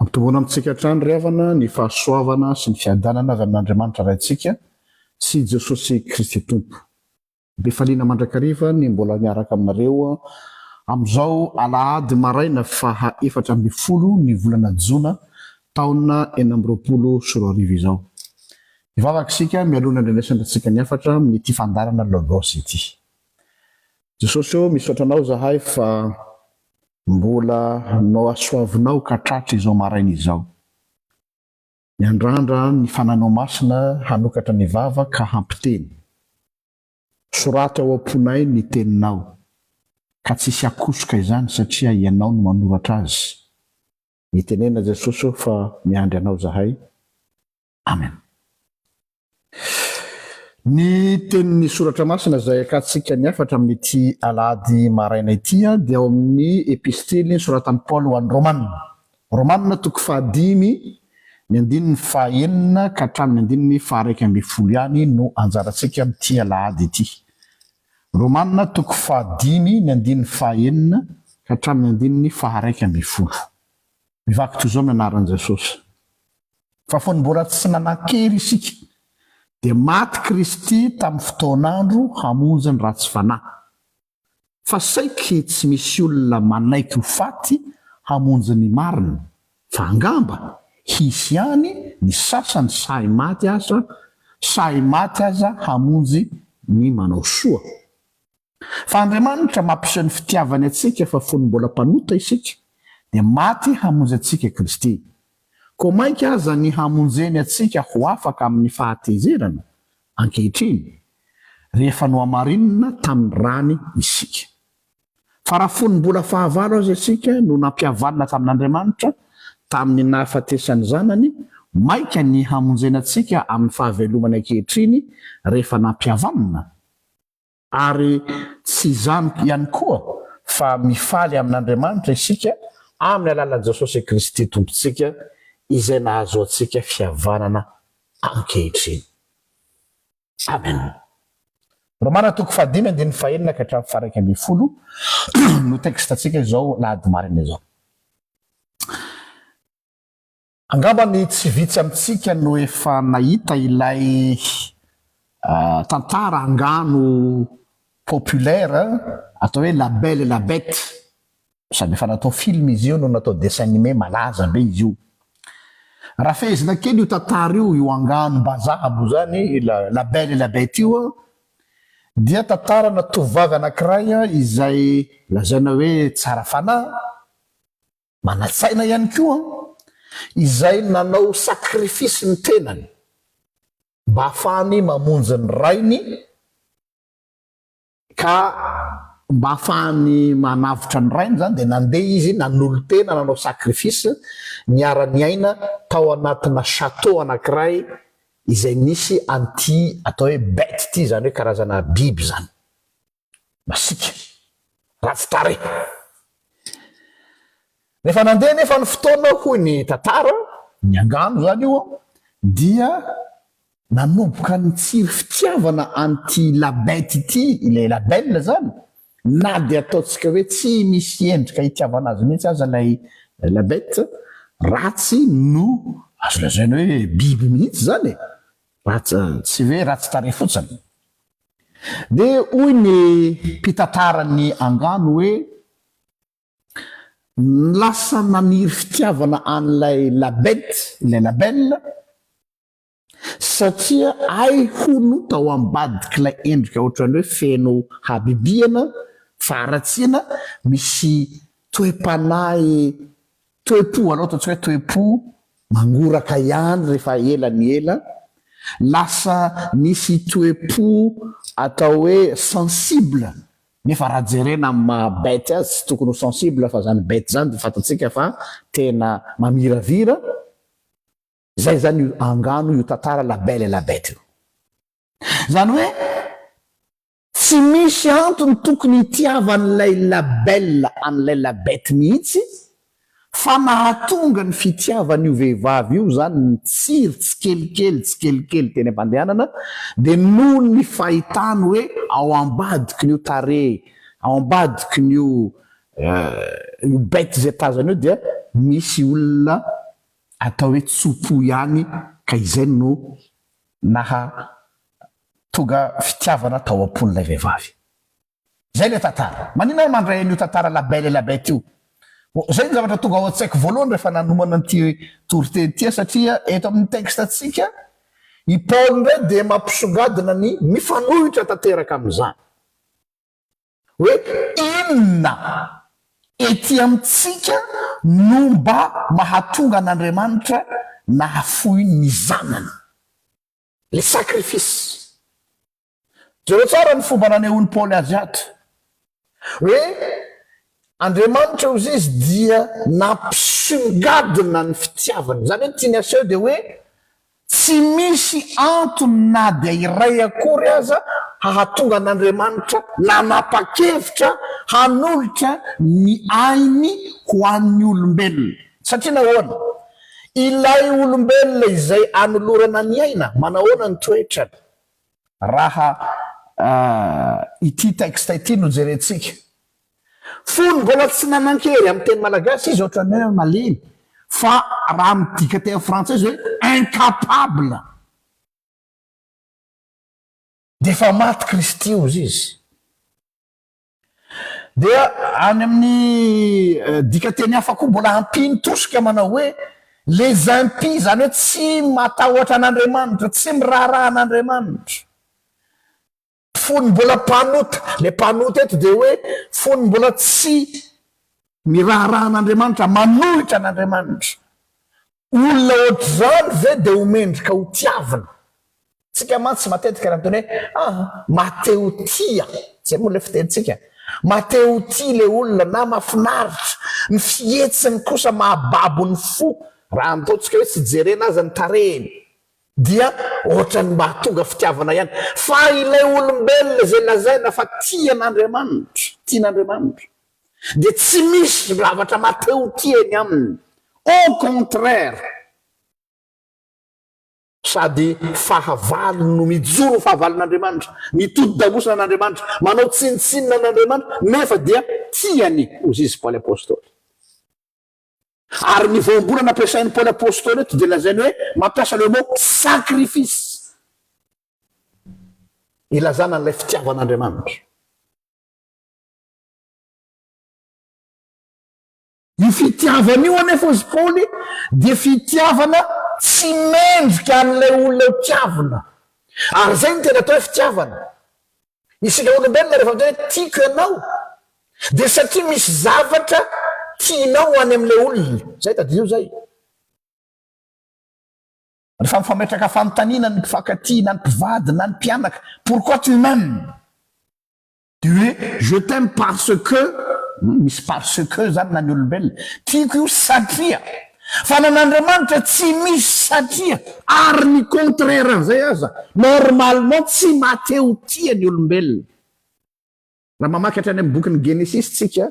Ampitomboana amintsika hatrany ry havana ny fahasoavana sy ny fiadanana avy amin'Andriamanitra raintsika sy Jesosy Kristy Tompo. Be faliana mandrakariva ny mbola miaraka aminareo amin'izao alahady maraina faha 7 ny volana Jona taona 2020 izao. Ivavaka isika mialona indrindra antsika ny afatra amin'ity fandarana logos ity. Jesosy misaotra anao zahay fa mbola no asoavinao ka tratra izao maraina izao. Miandrandra ny fananao masina hanokatra ny vava ka hampiteny. Sorata ao amponay ny teninao ka tsisy akosoka izany satria ianao no manoratra azy. Mitenena Jesosy fa miandry anao zahay. Amen. Ny tenin'ny soratra masina izay akatsika ny afatra amin'ity alahady maraina ity dia ao amin'ny epistily soratan'i Paolo ho an'ny Romanina toko 5 ny andininy 9 ka hatramin'ny andininy 11 ihany no anjarantsika amin'ity alahady ity. Romanina toko 5 ny andininy 9 ka hatramin'ny andininy 11. Mivaky toy izao ny anaran'i Jesosy. Fa fony mbola tsy nanan-kery isika dia maty Kristy tamin'ny fotoan'andro hamonjy ny ratsy fanahy. Fa saika tsy misy olona manaiky ho faty hamonjy ny marina, fa angamba hisy ihany ny sasany sahy maty aza hamonjy ny manao soa. Fa Andriamanitra mampiseho ny fitiavany atsika fa fony mbola mpanota isika dia maty hamonjy atsika Kristy. Ko mainka aza ny hamonjeny atsika ho afaka amin'ny fahatezerana ankehitriny rehefa no amarinina tamin'ny rany isika. Fa raha fony mbola fahavalo azy atsika no nampihavanina tamin'Andriamanitra tamin'ny nahafatesany zanany, mainka ny hamonjena atsika amin'ny fahavelomany ankehitriny rehefa nampihavanina. Ary tsy izany ihany koa fa mifaly amin'Andriamanitra isika amin'ny alalan'i Jesosy Kristy Tompontsika izay nahazo atsika fihavanana ankehitriny. Amen. Romana toko 5 andininy 1 ka hatramin'ny 11 no teksta atsika izao lahady marina izao. Angamba ny tsy vitsy amintsika no efa nahita ilay tantara angano populaire atao hoe La Belle et la Bête. Sady efa natao film izy io no natao dessin animé malaza be izy io. Raha fehezina kely io tantara io angano mbazabo zany La Belle et la Bête io dia tantara na tovovavy anankiray izay lazaina hoe tsara fanahy, manatsaina ihany koa, izay nanao sakrifisy ny tenany mba ahafahany mamonjy ny rainy ka mba ahafahany manavitra ny rainy zany dia nandeha izy nanolo-tena nanao sakrifisy niara-ny aina tao anatina chateau anankiray izay nisy anty atao hoe bête ty zany hoe karazana biby zany masika ratsy tarehy. Rehefa nandeha nefa ny fotoana hoy ny tantara ny angano zany io dia nanomboka ny tsiry fitiavana anty la bête ity, ilay la belle zany, na dia ataontsika hoe tsy misy endrika hitiavana azy mihitsy aza lay la bête, ratsy no azo lazaina hoe biby mihitsy zany, ratsy tsy hoe ratsy tarehy fotsiny. Dia hoy ny mpitantarany angano hoe lasa naniry fitiavana an'ilay la bête, ilay la belle, satria ay hono tao ambadiky ilay endrika ohatrany hoe feno habibiana faharatsiana misy toe-panahy toe-po aloha ataontsika hoe toe-po mangoraka ihany rehefa ela ny ela, lasa nisy toe-po atao hoe sensible. Nefa raha jerena amin'ny maha-bête azy tsy tokony ho sensible fa zany bête zany dia fatatsika fa tena mamiravira. Zay zany io angano io tantara La Belle et la Bête io. Zany hoe tsy misy antony tokony hitiavan'ilay la belle an'ilay la bête mihitsy fa nahatonga ny fitiavana io vehivavy io zany ny tsiry tsikelikely teny am-pandehanana dia noho ny fahitany hoe ao ambadiky n'io tarehy, ao ambadiky n'io bête zay tazana io dia misy olona atao hoe tsopo ihany ka izay no naha tonga fitiavana tao am-pon'ilay vehivavy. Zay le tantara. Manina ny mandray an'io tantara label io. Zay ny zavatra tonga ao an-tsaiko voalohany rehefa nanomana an'ity toriteny tia, satria eto amin'ny texte atsika i Paul ndray dia mampisongadina ny mifanohitra tanteraka amin'izany. Hoe inona ety amintsika no mba mahatonga an'Andriamanitra nahafoy ny zanany. Le sacrifice. Jereo tsara ny fomba nanehoan'ny Paul azy ato. Hoe Andriamanitra ozy izy dia nampisongadina ny fitiavany. Zany hoe tiany aseho dia hoe tsy misy antony na dia iray akory aza hahatonga an'Andriamanitra nanapa-kevitra hanolotra ny ainy ho an'ny olombelona. Satria nahoana? Ilay olombelona izay anolorana ny aina, manahoana ny toetrany? Raha ity texte ity no jerentsika. Fony mbola tsy nanan-kery amin'ny teny malagasy izy ohatran'ny hoe malemy, fa raha midika teny frantsay hoe incapable. Dia efa maty Kristy ozy izy. Dia any amin'ny dika teny hafa koa mbola ampiny tosika manao hoe les impies, zany hoe tsy matahotra an'Andriamanitra, tsy miraharaha an'Andriamanitra. Fony mbola mpanota, le mpanota eto dia hoe fony mbola tsy miraharaha an'Andriamanitra, manohitra an'Andriamanitra. Olona ohatr'izany ve dia homendrika ho tiavana. Tsika mantsy matetika raha tony hoe mateo tia, zay moa le fitentsika, mateo tia le olona na mafinaritra, ny fietsiny kosa mahababo ny fo. Raha ataontsika hoe tsy jerena aza ny tarehiny dia ohatrany mba tonga fitiavana ihany. Fa ilay olombelona zay lazaina fa tian'Andriamanitra, tian'Andriamanitra, dia tsy misy zavatra mateo tiany aminy. Au contraire, sady fahavalo no mijoro fahavalon'Andriamanitra, mitodi-damosina an'Andriamanitra, manao tsinitsinina an'Andriamanitra, nefa dia tiany ozy izy Paul apôstôly. Ary ny voambolana ampiasain'ny Paul apôstôly eto dia lazainy hoe mampiasa le mot sacrifice, ilazana an'ilay fitiavan'Andriamanitra. Io fitiavana io anefa ozy Paoly dia fitiavana tsy mendrika an'ilay olona ho tiavana. Ary zay ny tena atao hoe fitiavana. Isika olombelona rehefa atao hoe tiako ianao dia satria misy zavatra tianao any amin'ilay olona. Zay tadio zay. Rehefa mifametraka fanontaniana ny mpifankatia na ny mpivady na ny mpianaka, pourquoi tu m'aimes? Dia hoe je t'aime parce que, misy parce que zany na ny olombelona, tiako io satria. Fa nan'Andriamanitra tsy misy satria, ary ny contraire zay aza normalement tsy mateo tia ny olombelona. Raha mamaky hatrany amin'ny bokin'ny Genesis tsika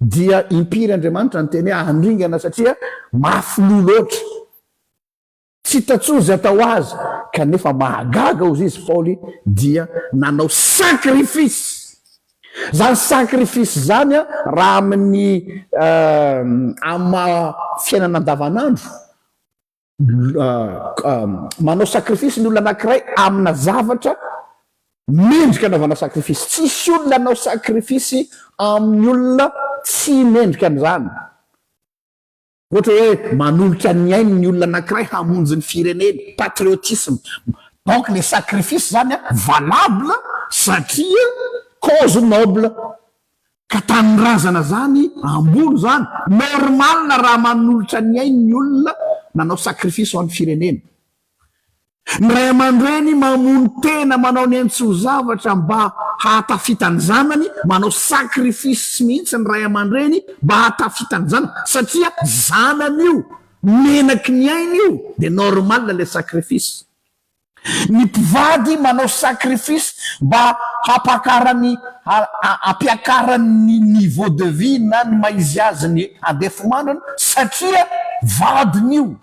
dia impiry Andriamanitra ny teny hoe andringana satria mafy lo loatra, tsy tatsozy atao azy, kanefa mahagaga ozy izy Paoly dia nanao sacrifice. Zany sacrifice zany raha amin'ny fiainana andavanandro, manao sacrifice ny olona anankiray amina zavatra mendrika anaovana sacrifice. Tsisy olona anao sacrifice amin'ny olona tsy mendrika an'izany. Ohatra hoe manolotra ny ainy ny olona anankiray hamonjy ny fireneny, patriotisme. Donc les sacrifices zany valable satria cause noble, ka tanorazana zany, ambolo zany, normal na raha manolotra ny ainy ny olona nanao sacrifice ho an'ny firenena. Ny ray aman-dreny mamono tena manao ny entsy ho zavatra mba hahatafita ny zanany, manao sacrifice mihitsy ny ray aman-dreny mba hahatafita ny zanany, satria zanany io, menaky ny ainy io, dia normal le sacrifice. Ny mpivady manao sacrifice mba hampakarany, hampiakarany niveau de vie na ny maizy azy ny andefomandrony, satria vadiny io.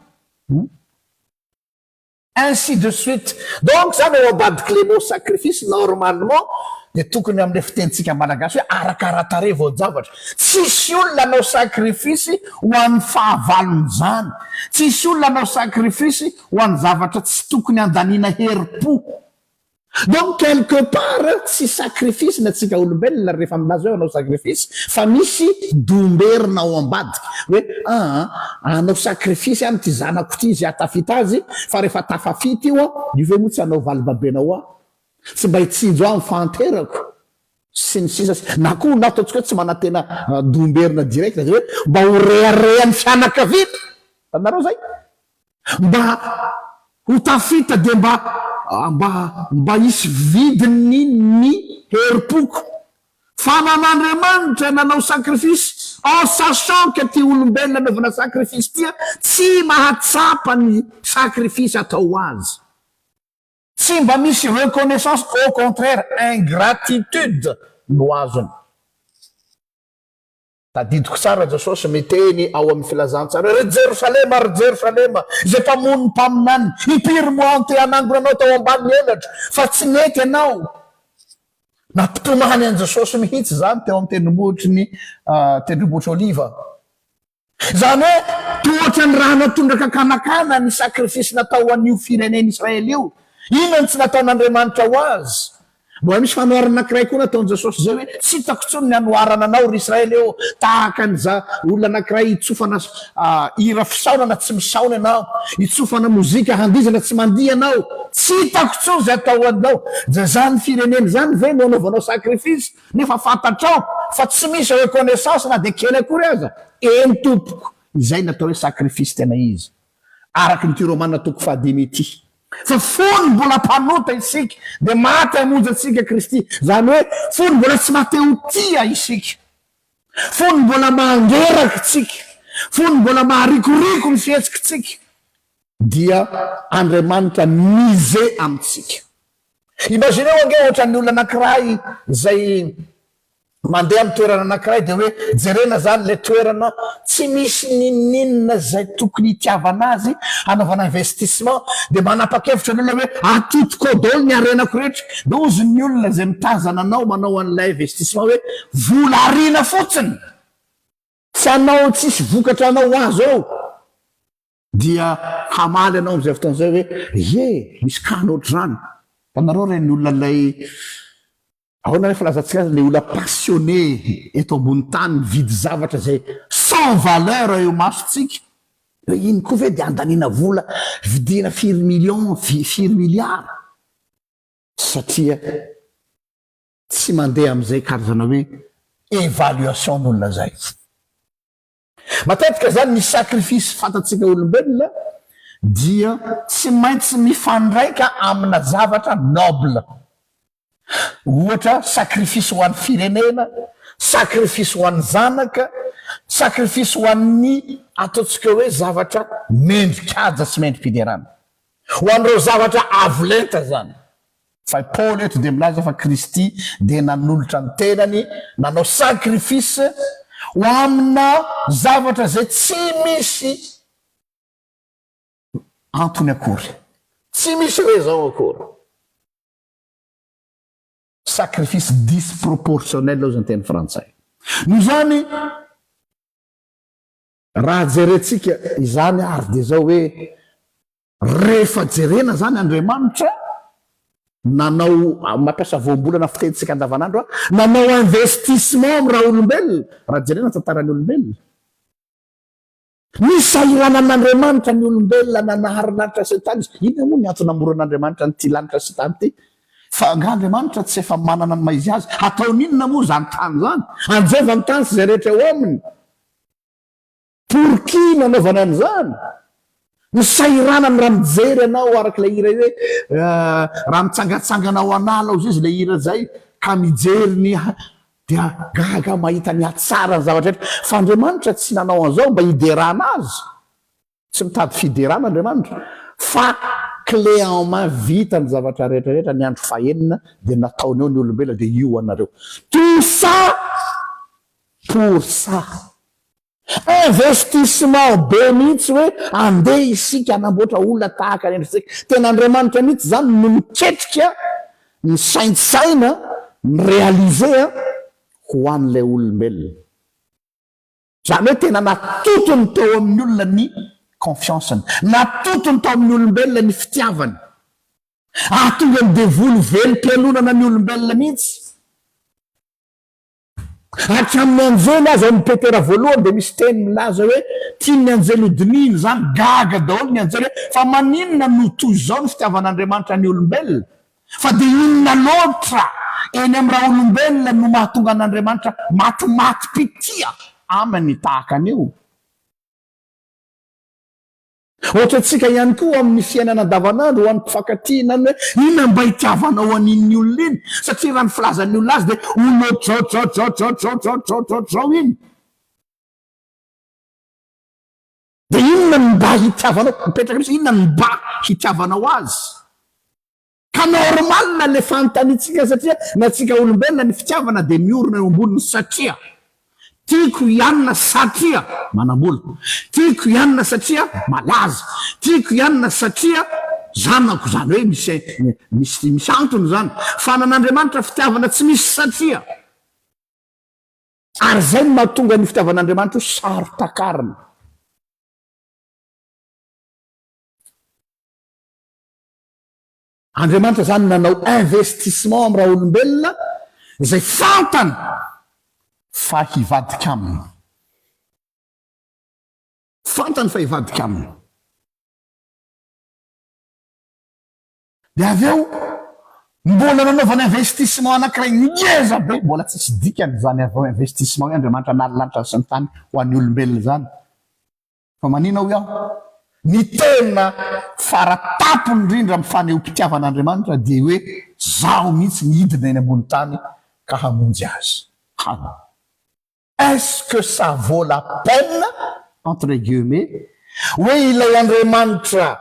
Ainsi de suite. Donc, ça, on va le mot sacrifice, normalement, dia tokony amin'ilay fitentsika malagasy hoe arakarahatarehy voajavatra. Tsisy olona anao sakrifisy ho an'ny fahavalony zany, tsisy olona anao sakrifisy ho an'ny zavatra tsy tokony andaniana herim-po. Donc quelque part tsy sakrifisy na tsika olombelona rehefa milaza hoe anao sakrifisy, fa misy domberina ao ambadika hoe anao sakrifisy any ty zanako ty izy atafita azy, fa rehefa tafafity io io ve moa tsy anao valibabenao tsy mba hitsinjo aho mifanterako sy ny sisa na koa na ataontsika hoe tsy manantena domberina direct hoe mba ho reharehan'ny fianakaviana tanareo zay, mba ho tafita de mba hisy vidiny ny herim-poko. Fa nan'Andriamanitra nanao sakrifisy en sachant que ty olombelona naovana sakrifisy tia tsy mahatsapa ny sakrifisy atao azy, tsy mba misy reconnaissance, au contraire ingratitude no azony. Tadidiko tsara Jesosy miteny ao amin'ny filazantsara ry Jerosalema, ry Jerosalema zay mpamono mpaminany, impiry moa ty anangonanao tao ambany elatra fa tsy nety ianao. Nampitomany an Jesosy mihitsy zany teo amin'ny tendrombohitry ny tendrombohitry Oliva. Zany hoe tohatra ny raha natondraka kanakana ny sakrifisy natao an'io firenena Israely io, inona tsy nataon'Andriamanitra ho azy. Mbola misy fanoharana anankiray koa nataon Jesosy zay hoe tsy hitako tsony ny anoharana anao ry Israely eo tahaka an'iza olona anankiray itsofana hira fisaonana tsy misaona ianao, itsofana mozika handizana tsy mandihy ianao, tsy hitako tsony zay atao anao. Zany firenena zany ve no anaovanao sakrifisy nefa fantatrao fa tsy misy reconnaissance na de kely akory aza. Eny tompoko, izay natao hoe sakrifisy tena izy araky ny ty Romanina toko 5 ity. Fa fony mbola mpanota isika de maty hamonjy atsika Kristy, zany hoe fony mbola tsy mateo-tia isika, fony mbola mangeraky tsika, fony mbola maharikoriko ny fihetsiky tsika, dia Andriamanitra mize amitsika. Imagineo ange ohatra ny olona anankiray zay mandeha amin'ny toerana anankiray de hoe jerena zany le toerana tsy misy ninninona zay tokony hitiavana azy anaovana investissement, de manapa-kevitra ny olona hoe atotoko daholo ny arenako rehetra, de ozy ny olona zay mitazana anao manao an'ilay investissement hoe vola arina fotsiny, tsy anao tsisy vokatra anao azo ao, dia hamaly anao am'izay fotoan'izay hoe misy kano ohatry zany. Tanareo reny olona lay ahoana rehefa lazantsika azy le olona passionné eto ambony tany mividy zavatra zay sans valeur eo masotsika, iny koa ve de andaniana vola vidina 4 millions 4 milliards satria tsy mandeha am'izay karazana hoe évaluation n'olona zay. Matetika zany ny sakrifisy fantatsika olombelona dia tsy maintsy mifandraika amina zavatra noble, ohatra sakrifisy ho an'ny firenena, sakrifisy ho an'ny zanaka, sakrifisy ho an'ny ataontsika hoe zavatra mendrikaja sy mendrim-piderana, ho an'ireo zavatra avolenta zany. Fa Paul eto de milaza fa Kristy de nanolotra ny tenany, nanao sakrifisy ho amina zavatra zay tsy misy antony akory, tsy misy raison akory. Sacrifice disproportionnel ao zany teny frantsay. No zany raha jerentsika izany ary de zao hoe rehefa jerena zany Andriamanitra nanao mampiasa voambolana fitentsika andavanandro, nanao investissement amin'ny raha olombelona, raha jerena tantarany olombelona. Misahirana an'Andriamanitra ny olombelona nanahary lanitra sy tany. Ino moa ny antony namoron'Andriamanitra nyty lanitra sy tany ty? Fa ng'Andriamanitra tsy efa manana ny maizy azy, ataoninona moa zany tany zany? Anjeva ny tany sy zay rehetra eo aminy. Pour qui nanaovana an'izany? Misahirana ny raha mijery anao araky le hira hoe raha mitsangatsangana ao anala ao izy le hira zay ka mijery ny dia gaga mahita ny atsara ny zavatra rehetra. Fa Andriamanitra tsy nanao an'izao mba hiderana azy, tsy mitady fiderana Andriamanitra, fa clé en main vita ny zavatra rehetrarehetra ny andro fahenina dia nataony eo ny olombelona dia io anareo. Tout ça pour ça. Investissement be mihitsy hoe andeha isika anamboatra olona tahaka ny endritsika. Tena Andriamanitra mihitsy zany no miketrika ny saintsaina réalisé ho an'ilay olombelona zany hoe tena natotony tao amin'ny olona ny confianceny natotony tao amin'ny olombelona ny fitiavany ahatonga ny devoly velom-pialonana ny olombelona mihitsy hatramin'ny anjely azy ao ny petera voalohany dia misy teny milaza hoe tia ny anjely hodininy zany gaga daholo ny anjely hoe fa maninona no toy zao ny fitiavan'Andriamanitra ny olombelona fa dia inona loatra eny amin'ny raha olombelona no mahatonga an'Andriamanitra matimaty pitia aminy tahaka an'io ohatra antsika ihany koa amin'ny fiainana andavanandro ho an'ny mpifankatinany hoe inona mba hitiavanao an'iny olona iny satria raha ny filazan'ny olona azy dia olona iny dia inona mba hitiavanao mipetraka misy inona mba hitiavanao azy ka normalna le fantanitsika satria natsika olombelona ny fitiavana dia miorona eo amboniny satria tiako ianina satria manam-bola tiako ianina satria malaza tiako ianina satria zanako zany hoe misy antony zany fa nan'Andriamanitra fitiavana tsy misy satria ary zay no mahatonga ny fitiavan'Andriamanitra ho sarotakarina Andriamanitra zany nanao investissement amin'ny raha olombelona izay fantany fa hivadika aminy fantany fa hivadika aminy dia avy eo mbola nanaovana investissement anankiray ngeza be mbola tsisy dikany zany avy eo investissement hoe Andriamanitra nalalanitra sy ny tany ho an'ny olombelona zany fa manina ho iaho ny tena faratapo indrindra amin'ny faneho-pitiavan'Andriamanitra dia hoe zaho mihitsy nidina eny ambony tany ka hamonjy azy hana est-ce que ça vaut la peine entre guillemets hoe ilay Andriamanitra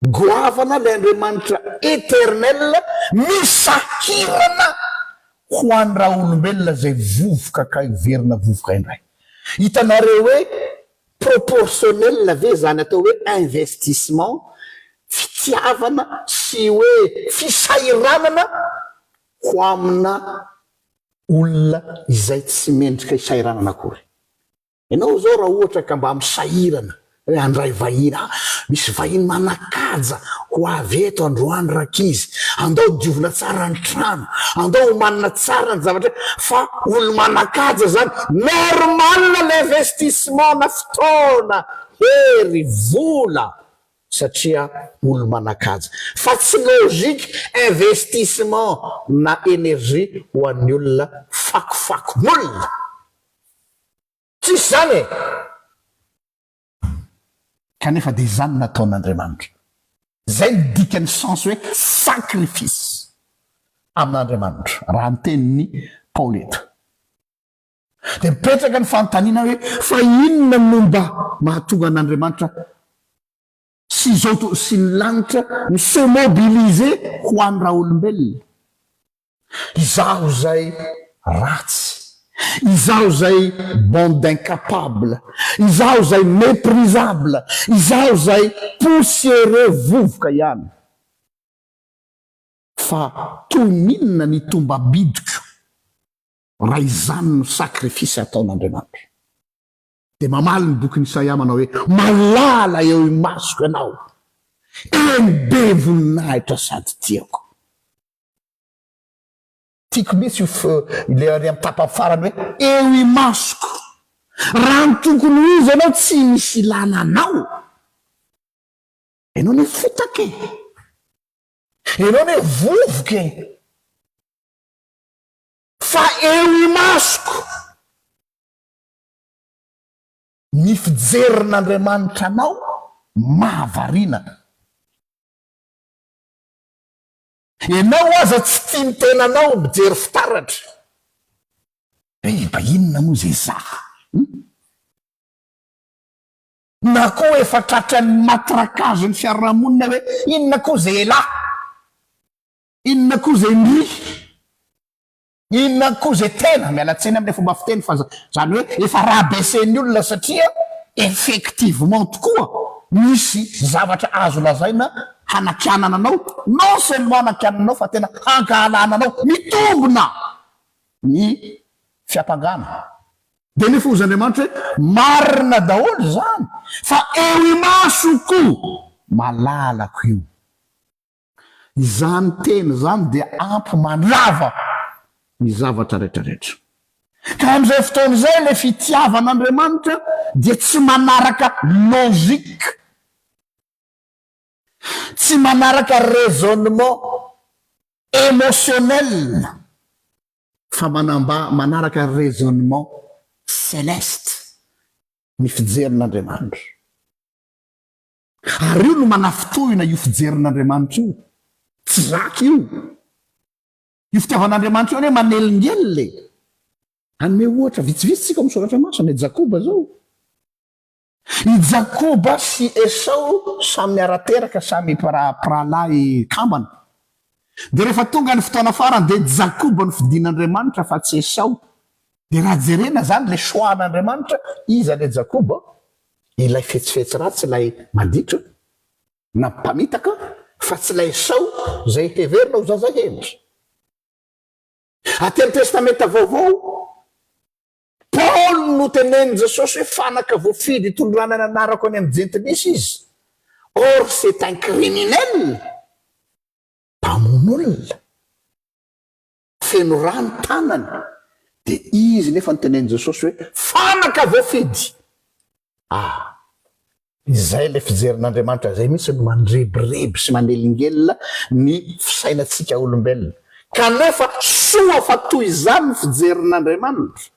goavana ilay Andriamanitra éternel misakirana ho an'ny raha olombelona zay vovoka ka iverina vovoka indray hitanareo hoe proportionnel ve zany atao hoe investissement fitiavana sy hoe fisairanana ho amina olona izay tsy mendrika hisairanana akory ianao zao raha ohatra ka mba misahirana hoe andray vahiny misy vahiny manakaja ho avy eto androany rakizy andao diovina tsara ny trano andao manina tsara ny zavatra fa olo manakaja zany normalna l'investissement na fotoana hery vola satria olo manakaja fa tsy logika investissement na énergie ho an'ny olona fakofakon'olona tsisy zany kanefa dia zany nataon'Andriamanitra zay ny dikany sens hoe sacrifice amin'Andriamanitra raha ny teniny Paoly eto dia mipetraka ny fanontaniana hoe fa inona no mba mahatonga an'Andriamanitra sy zao sy ny lanitra ny se mobiliser ho an'ny raha olombelona izaho zay ratsy izaho zay bande d'incapable izaho zay méprisable izaho zay poussiéreux vovoka ihany fa toy ninona ny tomba bidiko raha izany no sakrifisy ataon'Andriamanitra dia mamaly ny boky ny Isaia manao hoe malala eo imasoko ianao eny be voninahitra sady tiako tiako misy ile any amin'ny tapam-farany hoe eo imasoko raha ny tokony izy ianao tsy misy ilana anao ianao ne fotake ianao ne vovoke fa eo imasoko ny fijerin'Andriamanitra anao mahavarina ianao aza tsy tia ny tenanao mijery fitaratra mba inona moa zay zaha na koa efa tratran'ny matrakazo ny fiarahamonina hoe inona koa zay lahy inona koa zay ndry inona koa zay tena mialatseny amin'ilay fomba fiteny fa zany hoe efa rahabesen'ny olona satria effectivement tokoa misy zavatra azo lazaina hanakianana anao non seulement hanakianana anao fa tena hankahalana anao mitombona ny fiampangana. De nefa oz'Andriamanitra hoe marina daholo zany fa eo imasoko malalako io. Izany teny zany de ampy mandrava ny zavatra rehetrarehetra. Ka am'izay fotoana izay le fitiavan'Andriamanitra dia tsy manaraka logika, tsy manaraka raisonnement émotionnel, fa manaraka raisonnement céleste, ny fijerin'Andriamanitra. Ary io no manafitohina io fijerin'Andriamanitra io, tsy zaka io. Io fitiavan'Andriamanitra io hoe manelingely. Anome ohatra vitsivitsitsika misoratra masina, i Jakoba zao. I Jakoba sy Esau samy miarateraka, samy piralahy kambana. De rehefa tonga ny fotoana farany de Jakoba no fidin'Andriamanitra fa tsy Esau. De raha jerena zany le soan'Andriamanitra, iza le Jakoba? Ilay fetsifetsy ratsy, ilay manditra na mpamitaka, fa tsy ilay Esau zay heverina ho zaza hevitra. Aty amin'ny testamenta vaovao, Paul no teneny Jesosy hoe fanaka voafidy tondranana anarako any amin'ny gentilisy izy. Or c'est un criminel, mpamon'olona, feno rano tanany. De izy nefa nyteneny Jesosy hoe fanaka voafidy. Izay le fijerin'Andriamanitra zay misy no mandrebireby sy manelingelina ny fisainantsika olombelona. Kanefa soa fa toy izany fijerin'Andriamanitra,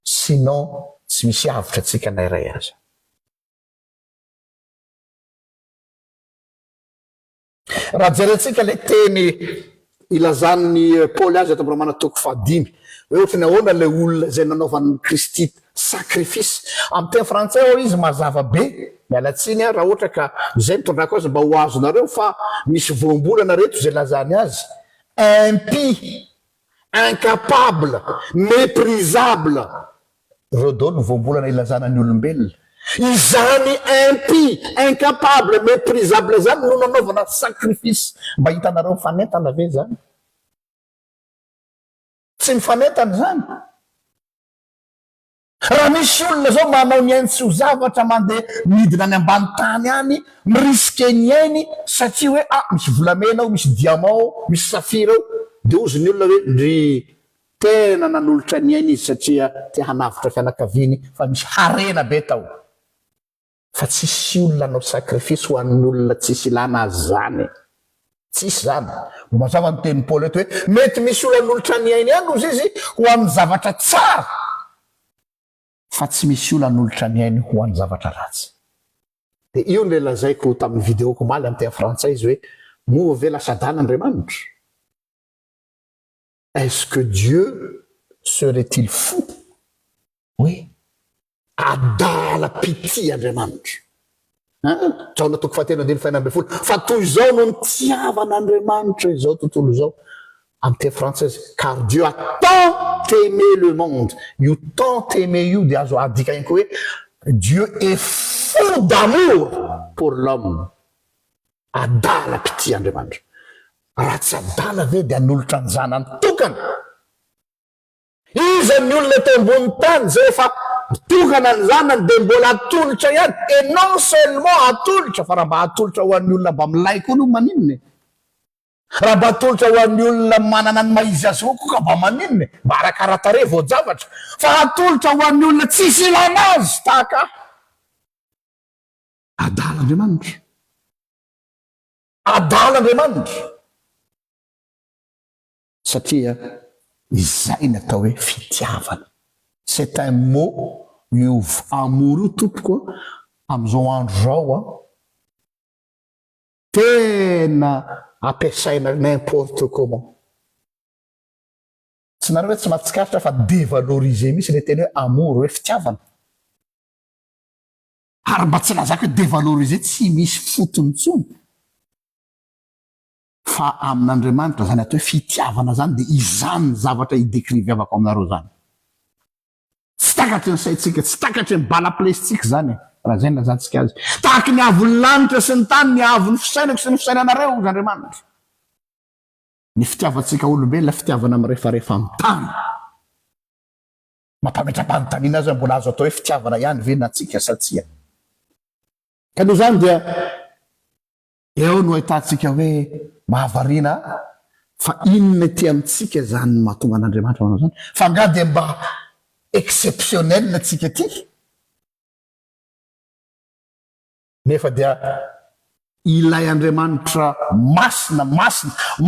sinon tsy misy avitra antsika na iray aza. Raha jerentsika le teny ilazan'ny Paoly azy ato Romana 5, hoe ohatra ny ahoana le olona zay nanaovan'ny Kristy sacrifice. Amin'ny teny frantsay ao izy mazava be, mialatsiny raha ohatra ka izay mitondrako azy mba ho azonareo fa misy voambolana reto zay lazany azy. Impie, incapable, méprisable. Reo daholo ny voambolana ilazana ny olombelona. Izany impie, incapable, méprisable zany no nanaovana sacrifice. Mba hitanareo mifanentana ve zany? Tsy mifanentana zany. Raha misy olona zao manao ny ainy tsy ho zavatra mandeha midina any ambany tany any, miriske ny ainy satria hoe misy volamena ao, misy diamant ao, misy safira ao, de ozy ny olona hoe ndry tena nanolotra ny ainy izy satria te hanavitra fianakaviany fa misy harena be tao. Fa tsisy olona anao sacrifice ho an'ny olona tsisy ilana azy zany. Tsisy zany. Mazava ny teny Paoly hoe mety misy olona nanolotra ny ainy any ozy izy ho an'ny zavatra tsara, fa tsy misy olona nanolotra ny ainy ho an'ny zavatra ratsy. De io le lazaiko tamin'ny videoko maly amin'ny teny frantsay izy hoe moa ve lasadàn'Andriamanitra? Est-ce que Dieu serait-il fou? Oui. Adala pitié Andriamanitra. Jaona 5:10 fa toy izao no nitiavan'Andriamanitra izao tontolo izao. Amin'ny teny française, car Dieu a tant aimé le monde. Io tant aimé io de azo adika ihany koa hoe Dieu est fou d'amour pour l'homme. Adala pitié Andriamanitra. Raha tsy adala ve de anolotra ny zanany tokana? Iza ny olona eto ambony tany zay efa tokana ny zanany de mbola atolotra ihany, et non seulement atolotra fa raha mba atolotra ho an'ny olona mba milay koa no maninony. Raha mba atolotra ho an'ny olona manana ny maizy azy koa ka mba maninony, mba arakaratare voajavatra, fa atolotra ho an'ny olona tsisy ilana azy tahaka adala Andriamanitra. Adala Andriamanitra. Satria izay natao hoe fitiavana. C'est un mot io amour io tompoko am'izao andro zao tena ampiasaina n'importe comment. Tsy nareo hoe tsy mahatsikaritra fa dévaloriser misy le teny hoe amour hoe fitiavana. Ary mba tsy lazako hoe dévaloriser tsy misy fotony tsony. Fa amin'Andriamanitra zany atao hoe fitiavana zany de izany zavatra hidécriviavako aminareo zany. Tsy takatry ny saitsika, tsy takatry ny balaplesitsika zany. raha zay nazantsika azy tahaky ny avon'ny lanitra sy ny tany ny avon'ny fisainako sy ny fisainanareo ozy Andriamanitra ny fitiavantsika olombelona fitiavana amin'ny rehefarehefa amin'ny tany mampametra-panontaniana azy mbola azo atao hoe fitiavana ihany ve natsika satsia ka noho zany dia eo no ahitantsika hoe mahavariana fa inona ty amintsika zany ny mahatonga an'Andriamanitra manao zany fa nga dia mba exceptionnel atsika ty nefa dia ilay Andriamanitra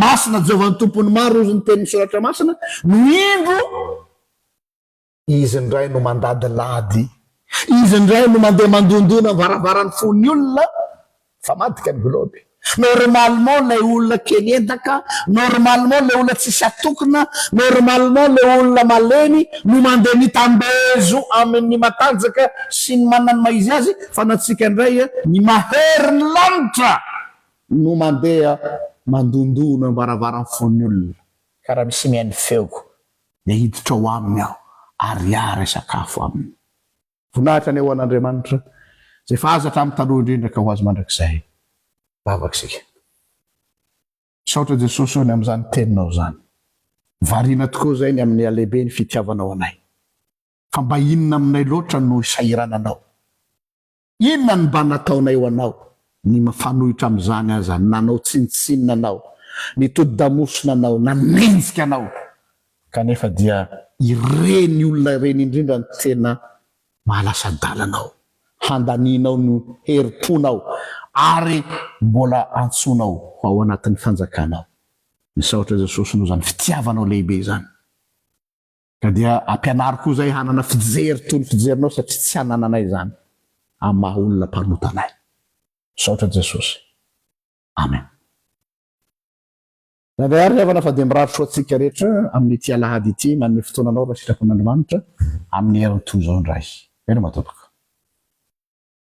masina Jehovah tompony maro ozy ny tenin'ny soratra masina no indro izy ndray no mandady lady izy ndray no mandeha mandondona varavaran'ny fony olona fa madika ny globy normalement lay olona kely entaka normalement lay olona tsisy atokona normalement lay olona maleny no mandeha mitambezo amin'ny matanjaka sy ny manany maizy azy fa natsika indray ny mahery ny lanitra no mandeha mandondona varavaran'ny fony olona karaha misy mihainy feoko dia hiditra ao aminy aho ariary sakafo aminy vonahitra ny eo an'Andriamanitra zay fa aza hatramin'ny taloha indrindra ka ho azy mandrakizay vavaksika saotra Jesosy ony amin'izany teninao zany variana tokoa zay ny amin'ny alehibe ny fitiavanao anay fa mba inona aminay loatra no isahirananao inona ny mba nataonay ho anao ny mafanohitra amin'izany aza nanao tsinitsinina anao ny todi-damosina anao nanenjika anao kanefa dia ireny olona ireny indrindra ny tena mahalasa dalanao handaninao no herim-ponao ary mbola antsonao ho ao anatin'ny fanjakanao ny saotra Jesosy no zany fitiavanao lehibe zany ka dia ampianariko zay hanana fijery toy ny fijerinao satria tsy hanananay zany amin'ny maha olona mpamotanay saotra Jesosy amen Nandray avana fa dia mirary soa antsika rehetra amin'ny ity alahady ity manome fotoananao raha sitrapon'Andriamanitra amin'ny herin-toy zao indray eno matopoka